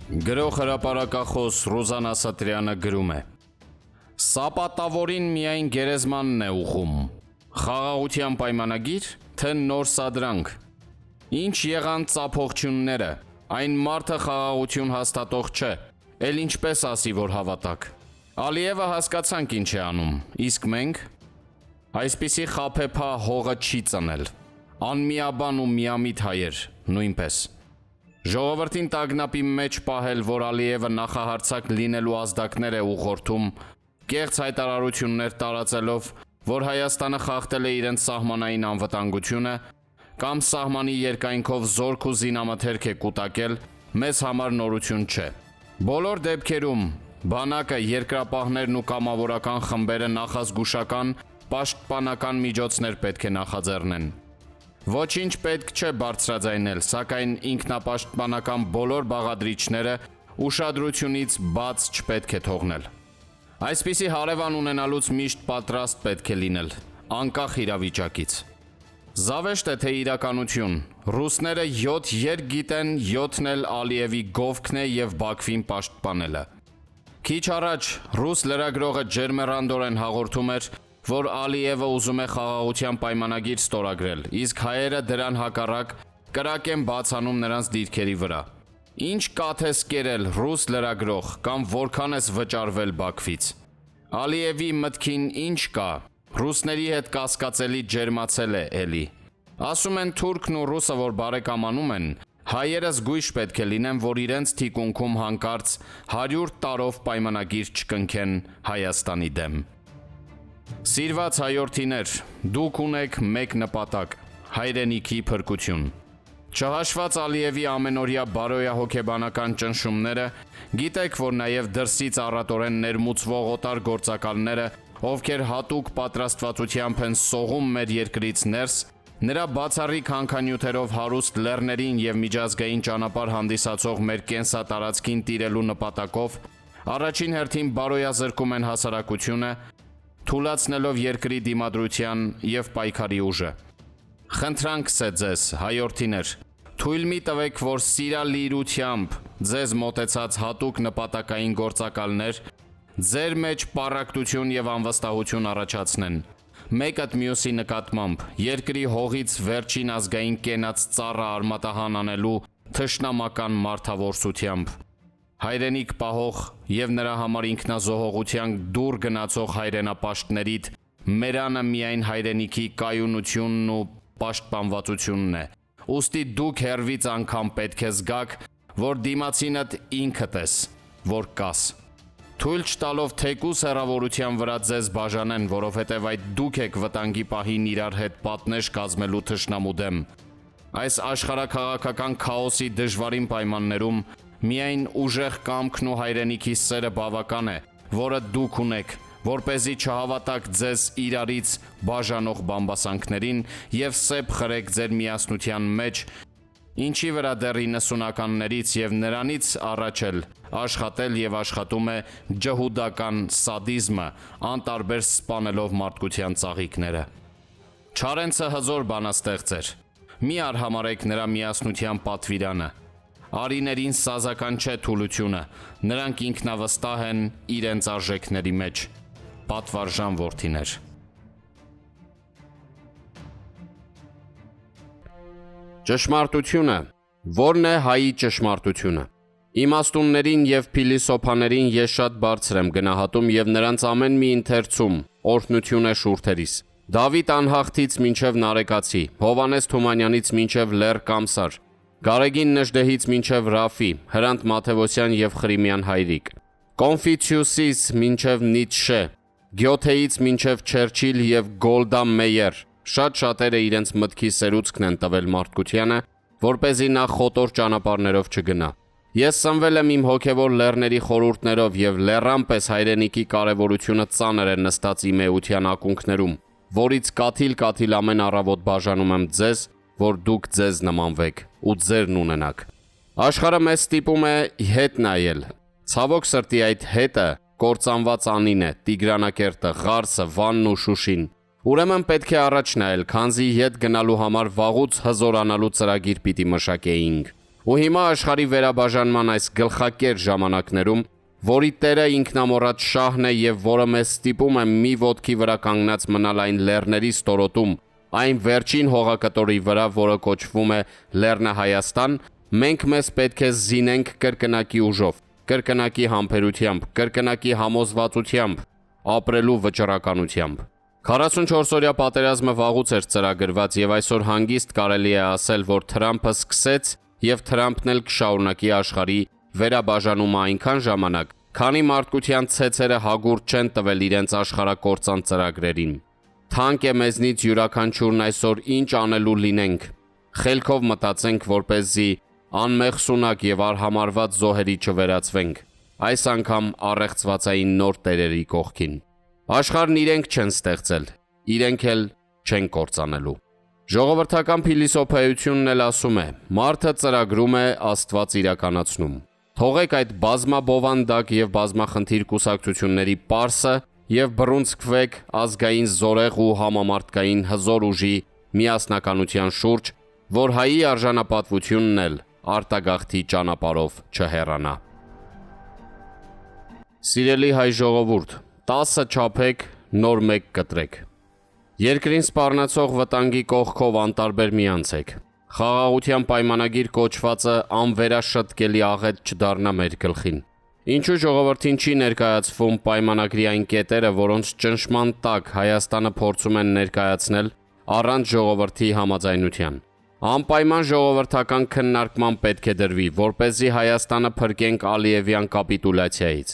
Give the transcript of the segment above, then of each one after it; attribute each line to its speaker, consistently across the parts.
Speaker 1: Գրող հրապարակախոս Ռուզան Ասատրյանը գրում է. Սապատավորին միայն գերեզմանն է ուղում, խաղաղության պայմանագիր, թե նոր սադրանք, ինչ եղան ծափողջյունները, այն մարդը խաղաղություն հաստատող չէ, էլ ինչպես ասի, որ հավատակ, Ալիևը հասկացանք ինչ է անում, իսկ մենք, այսպիսի խափեփա հողը չի ծնել, անմիաբան ու միամիտ հայեր, նույնպես, ժողովրդին տագնապի մեջ պահել, որ Ալիևը նախահարձակ լինելու ազդակներ է ուղղորդում, կեղծ հայտարարություններ տարածելով, որ Հայաստանը խախտել է իրենց սահմանային անվտանգությունը, կամ սահմանի երկայնքով զորք ու զինամթերք է կուտակել, մեզ համար նորություն չէ։ Բոլոր դեպքերում բանակը, երկրապահներն ու կամավորական խմբերը նախազգուշական, պաշտպանական միջոցներ պետք է նախաձեռնեն։ Ոչինչ պետք չէ բարձրաձայնել, սակայն ինքնապաշտպանական բոլոր բաղադրիչները ուշադրությունից բաց չպետք է թողնել։ Այսպիսի հարևան ունենալուց միշտ պատրաստ պետք է լինել, անկախ իրավիճակից։ Զավեշտ է, թե իրականություն, ռուսները 7 երկ գիտեն, 7-ն էլ Ալիևի գովքն է և Բաքվին պաշտպանելը։ Քիչ առաջ ռուս լրագրողը ջերմեռանդորեն հաղորդում էր, որ Ալիևը ուզում է խաղաղության պայմանագիր ստորագրել, իսկ հայերը դրան հակառակ կրակ են բացանում նրանց դիրքերի վրա։ Ինչ կաթ ես կերել, ռուս լրագրող, կամ որքան ես վճարվել Բաքվից։ Ալիևի մտքին ինչ կա, ռուսների հետ կասկածելի ջերմացել է էլի։ Ասում են թուրքն ու ռուսը, որ բարեկամանում են, հայերը զգույշ պետք է լինեն, որ իրենց թիկունքում հանկարծ 100 տարով պայմանագիր չկնքեն Հայաստանի դեմ։ Սիրված հայորդիներ, դուք ունեք մեկ նպատակ՝ հայրենիքի փրկություն։ Չհաշված Ալիևի ամենօրյա բարոյահոգեբանական ճնշումները, գիտեք, որ նաև դրսից առատորեն ներմուծվող օտար գործակալները, ովքեր հատուկ պատրաստվածությամբ են սողում մեր երկրից ներս, նրա բացառիկ հանքանյութերով հարուստ լեռներին և միջազգային ճանապարհ հանդիսացող մեր կենսատարածքին տիրելու նպատակով, առաջին հերթին բարոյազրկում են հասարակությունը, թուլացնելով երկրի դիմադրության և պայքարի ուժը։ Խնդրանքս է ձեզ, հայորդիներ, թույլ մի տվեք, որ սիրալիրությամբ ձեզ մոտեցած հատուկ նպատակային գործակալներ ձեր մեջ պառակտություն և անվստահություն առաջացնեն, մեկըդ մյուսի նկատմամբ, երկրի հողից վերջին ազգային կենաց ծառը արմատահան անելու թշնամական մարդավորսությամբ։ Հայրենիք պահող և նրա համար ինքնազոհողության դուռ գնացող հայրենապաշտներիդ մերանը միայն հայրենիքի կայունությունն ու պաշտպանվածությունն է, ուստի դուք հեռվից անգամ պետք է զգաք, որ դիմացինդ ինքդ ես, որ կաս։ Թույլ չտալով թեկուզ հեռավորության վրա ձեզ բաժանեն, որովհետև այդ դուք եք վտանգի պահին իրար հետ պատնեշ կազմելու թշնամու դեմ։ Այս աշխարհաքաղաքական քաոսի դժվարին պայմաններում միայն ուժեղ կամքն ու հայրենիքի սերը բավական է, որը դուք ունեք, որպեսզի չհավատաք ձեզ իրարից բաժանող բամբասանքներին և սեպ խրեք ձեր միասնության մեջ, ինչի վրա դեռ 90-ականներից և նրանից առաջ էլ աշխատել և աշխատում է ջհուդական սադիզմը, անտարբեր սպանելով մարդկության ծաղիկները։ Չարենցը հզոր բանաստեղծ էր, մի արհամարհեք նրա միասնության պատվիրանը։ Արիներին սազական չէ թուլությունը, նրանք ինքնավստահ են իրենց արժեքների մեջ։ Պատվարժան որդիներ։ Ճշմարտությունը, ո՞րն է հայի ճշմարտությունը։ Իմաստուններին և փիլիսոփաներին ես շատ բարձր եմ գնահատում և նրանց ամեն մի ընթերցում օրհնություն է շուրթերիս։ Դավիթ Անհախտից մինչև Նարեկացի, Հովհաննես Թումանյանից մինչև Լեռ Կամսար, Գարեգին Նժդեհից մինչև Ռաֆի, Հրանտ Մաթևոսյան և Խրիմյան Հայրիկ, Կոնֆուցիուսից մինչև Նիցշե, Գյոթեից մինչև Չերչիլ և Գոլդա Մեյեր, շատ-շատերը իրենց մտքի սերուցքն են տվել մարդկությանը, որպեսզի նա խոտոր ճանապարհներով չգնա։ Ես սնվել եմ իմ հոգևոր լեռների խորհուրդներով և լեռան պես հայրենիքի կարևորությունը ծանր է նստած իմ էության ակունքներում, որից կաթիլ-կաթիլ ամեն առավոտ բաժանում եմ ձեզ, որ դուք ձեզ նմանվեք ու ձերն ունենաք։ Աշխարհը մեզ ստիպում է հետ նայել։ Ցավոք սրտի այդ հետը կործանված անին է, Տիգրանակերտը, Ղարսը, Վանն ու Շուշին։ Ուրեմն պետք է առաջ նայել, քանզի ետ գնալու համար վաղուց հզորանալու ծրագիր պիտի մշակեինք։ Ու հիմա աշխարհի վերաբաժանման այս գլխակեր ժամանակներում, որի տերը ինքնամոռաց շահն է եւ որը մեզ ստիպում է մի ոտքի վրա կանգնած մնալ այն լեռների ստորոտում, այն վերջին հողակտորի վրա, որը կոչվում է Լեռնա Հայաստան, մենք մեզ պետք է զինենք կրկնակի ուժով, կրկնակի համբերությամբ, կրկնակի համոզվածությամբ, ապրելու վճռականությամբ։ 44-օրյա պատերազմը վաղուց էր ծրագրված եւ այսօր հանգիստ կարելի է ասել, որ Թրամփը սկսեց եւ Թրամփն էլ կշարունակի աշխարհի վերաբաժանումը այնքան ժամանակ, քանի մարդկության ցեցերը հագուրդ չեն տվել իրենց աշխարհակործան ծրագրերին։ Թանկ է մեզնից յուրաքանչյուրն այսօր ինչ անելու լինենք։ Խելքով մտածենք, որպեսզի անմեղսունակ եւ արհամարված զոհերի չվերածվենք։ Այս անգամ առեղծվածային նոր տերերի կողքին։ Աշխարհն իրենք չեն ստեղծել, իրենք էլ չեն կործանելու։ Ժողովրդական փիլիսոփայությունն էլ ասում է. մարդը ծրագրում է, Աստված իրականացնում։ Թողեք այդ բազմաբովանդակ եւ բազմախնդիր կուսակցությունների պարսը եւ բռունցքվեք ազգային զորեղ ու համամարտկային հզոր ուժի միասնականության շուրջ, որ հայի արժանապատվությունն էլ արտագաղթի ճանապարհով չհեռանա։ Սիրելի հայ ժողովուրդ, 10 չափեք, նոր 1 կտրեք։ Երկրին սպառնացող վտանգի կողքով անտարբեր մի անցեք։ Խաղաղության պայմանագիր կոչվածը անվերաշտկելի աղետ չդառնա մեր գլխին։ Ինչու ժողովրդին չի ներկայացվում պայմանագրի այն կետերը, որոնց ճնշման տակ Հայաստանը փորձում են ներկայացնել առանց ժողովրդի համաձայնության։ Անպայման ժողովրդական քննարկման պետք է դրվի, որպեսզի Հայաստանը փրկենք Ալիևյան կապիտուլյացիայից։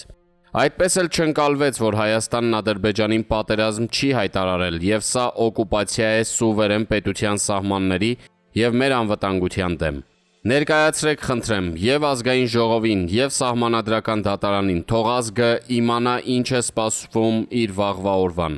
Speaker 1: Այդպես էլ չընկալվեց, որ Հայաստանն Ադրբեջանին պատերազմ չի հայտարարել եւ սա օկուպացիա է սուվերեն պետության սահմանների եւ մեր անվտանգության դեմ։ Ներկայացրեք, խնդրեմ, եւ ազգային ժողովին, եւ սահմանադրական դատարանին, թող ազգը իմանա ինչ է սպասվում իր վաղվա օրվան։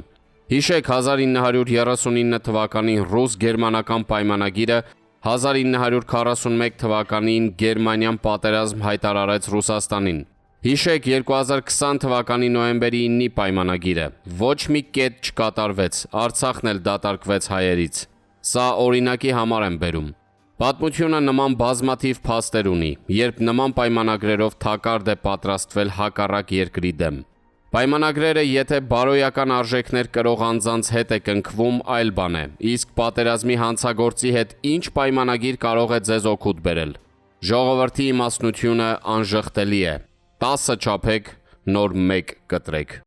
Speaker 1: Հիշեք 1939 թվականին ռուս-գերմանական պայմանագիրը, 1941 թվականին Գերմանիան պատերազմ հայտարարեց Ռուսաստանին։ Հիշեք 2020 թվականի նոյեմբերի 9-ի պայմանագիրը։ Ոչ մի կետ չկատարվեց, Արցախն էլ դատարկվեց հայերից։ Սա օրինակի համար եմ բերում։ Պատմությունը նման բազմաթիվ փաստեր ունի, երբ նման պայմանագրերով թակարդ է պատրաստվել հակառակ երկրի դեմ։ Պայմանագրերը, եթե բարոյական արժեքներ կրող անձանց հետ է կնքվում, այլ բան է, իսկ պատերազմի հանցագործի հետ ինչ պայմանագիր կարող է ձեզ օգուտ բերել։ Ժողովրդի իմաստնությունը անժխտելի է։ 10 չափեք, նոր 1 կտրեք։